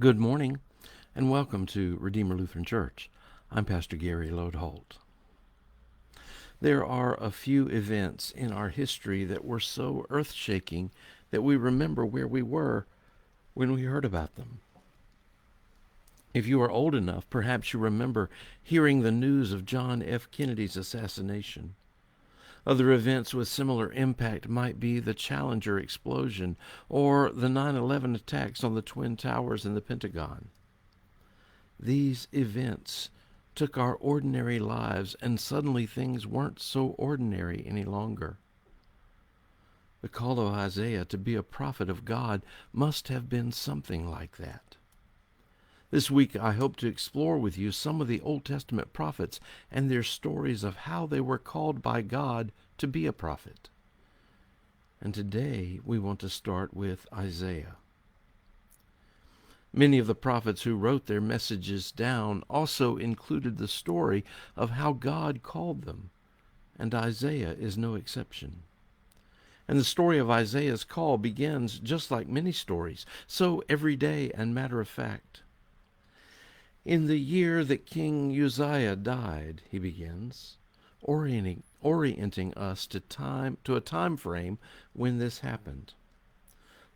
Good morning, and welcome to Redeemer Lutheran Church. I'm Pastor Gary Lodeholt. There are a few events in our history that were so earth-shaking that we remember where we were when we heard about them. If you are old enough, perhaps you remember hearing the news of John F. Kennedy's assassination. Other events with similar impact might be the Challenger explosion or the 9/11 attacks on the Twin Towers and the Pentagon. These events took our ordinary lives, and suddenly things weren't so ordinary any longer. The call of Isaiah to be a prophet of God must have been something like that. This week I hope to explore with you some of the Old Testament prophets and their stories of how they were called by God to be a prophet. And today we want to start with Isaiah. Many of the prophets who wrote their messages down also included the story of how God called them, and Isaiah is no exception. And the story of Isaiah's call begins just like many stories, so everyday and matter of fact. In the year that King Uzziah died, he begins, orienting us to a time frame when this happened.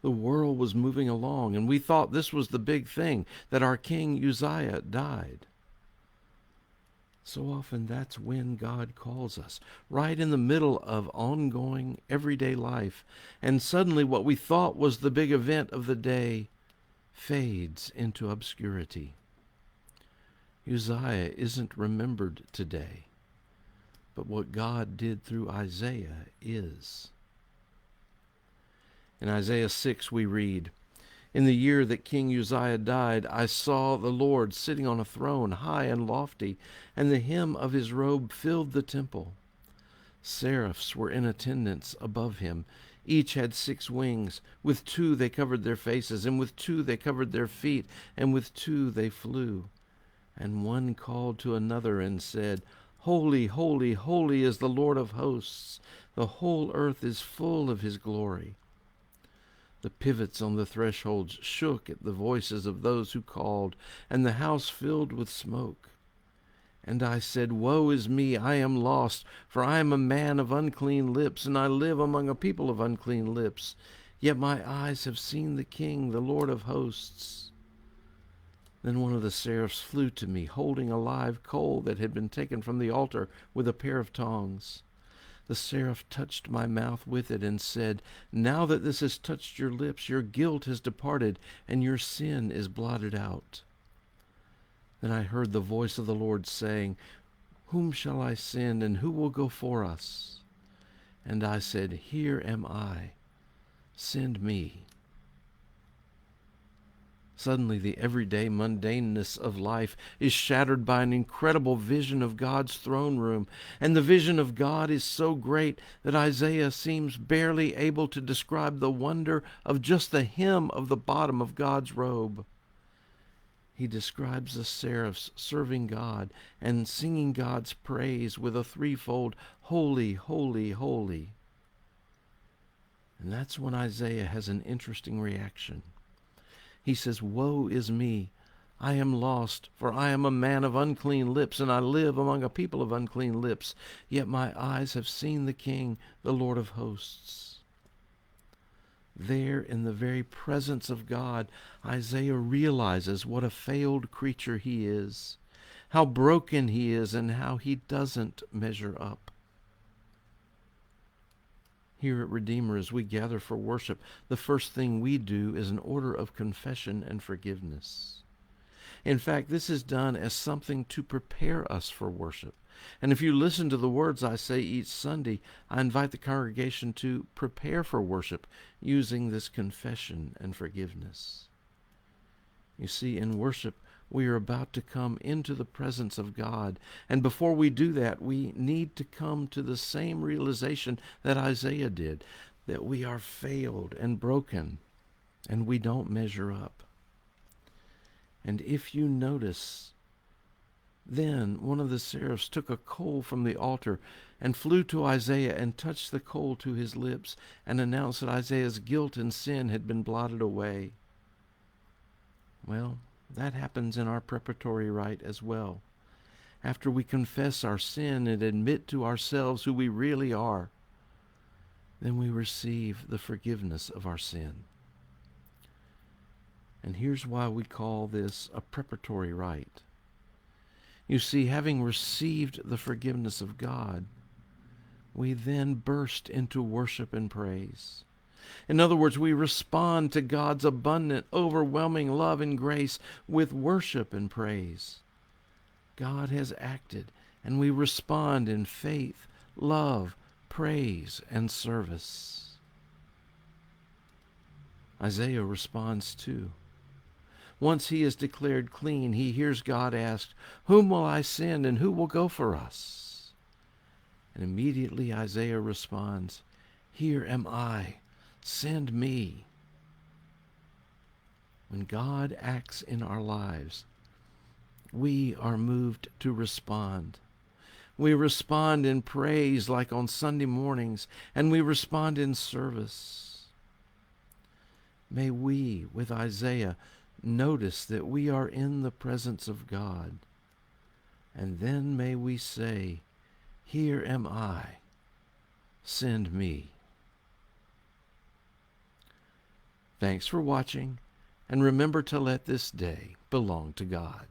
The world was moving along, and we thought this was the big thing, that our King Uzziah died. So often that's when God calls us, right in the middle of ongoing everyday life, and suddenly what we thought was the big event of the day fades into obscurity. Uzziah isn't remembered today, but what God did through Isaiah is. In Isaiah 6 we read, "In the year that King Uzziah died, I saw the Lord sitting on a throne high and lofty, and the hem of his robe filled the temple. Seraphs were in attendance above him. Each had 6 wings. With 2 they covered their faces, and with 2 they covered their feet, and with 2 they flew. And one called to another and said, Holy, holy, holy is the Lord of hosts. The whole earth is full of his glory." The pivots on the thresholds shook at the voices of those who called, and the house filled with smoke. And I said, Woe is me, I am lost, for I am a man of unclean lips, and I live among a people of unclean lips. Yet my eyes have seen the King, the Lord of hosts. Then one of the seraphs flew to me, holding a live coal that had been taken from the altar with a pair of tongs. The seraph touched my mouth with it and said, Now that this has touched your lips, your guilt has departed, and your sin is blotted out. Then I heard the voice of the Lord saying, Whom shall I send, and who will go for us? And I said, Here am I. Send me. Suddenly the everyday mundaneness of life is shattered by an incredible vision of God's throne room, and the vision of God is so great that Isaiah seems barely able to describe the wonder of just the hem of the bottom of God's robe. He describes the seraphs serving God and singing God's praise with a threefold, Holy, holy, holy. And that's when Isaiah has an interesting reaction. He says, Woe is me, I am lost, for I am a man of unclean lips, and I live among a people of unclean lips. Yet my eyes have seen the King, the Lord of hosts. There, in the very presence of God, Isaiah realizes what a failed creature he is, how broken he is, and how he doesn't measure up. Here at Redeemer, as we gather for worship, the first thing we do is an order of confession and forgiveness. In fact, this is done as something to prepare us for worship. And if you listen to the words I say each Sunday, I invite the congregation to prepare for worship using this confession and forgiveness. You see, in worship, we are about to come into the presence of God. And before we do that, we need to come to the same realization that Isaiah did, that we are failed and broken, and we don't measure up. And if you notice, then one of the seraphs took a coal from the altar and flew to Isaiah and touched the coal to his lips and announced that Isaiah's guilt and sin had been blotted away. Well, that happens in our preparatory rite as well. After we confess our sin and admit to ourselves who we really are, then we receive the forgiveness of our sin. And here's why we call this a preparatory rite. You see, having received the forgiveness of God, we then burst into worship and praise. In other words, we respond to God's abundant, overwhelming love and grace with worship and praise. God has acted, and we respond in faith, love, praise, and service. Isaiah responds too. Once he is declared clean, he hears God ask, "Whom will I send, and who will go for us?" And immediately Isaiah responds, "Here am I, send me." When God acts in our lives, we are moved to respond. We respond in praise like on Sunday mornings, and we respond in service. May we, with Isaiah, notice that we are in the presence of God, and then may we say, "Here am I, send me." Thanks for watching, and remember to let this day belong to God.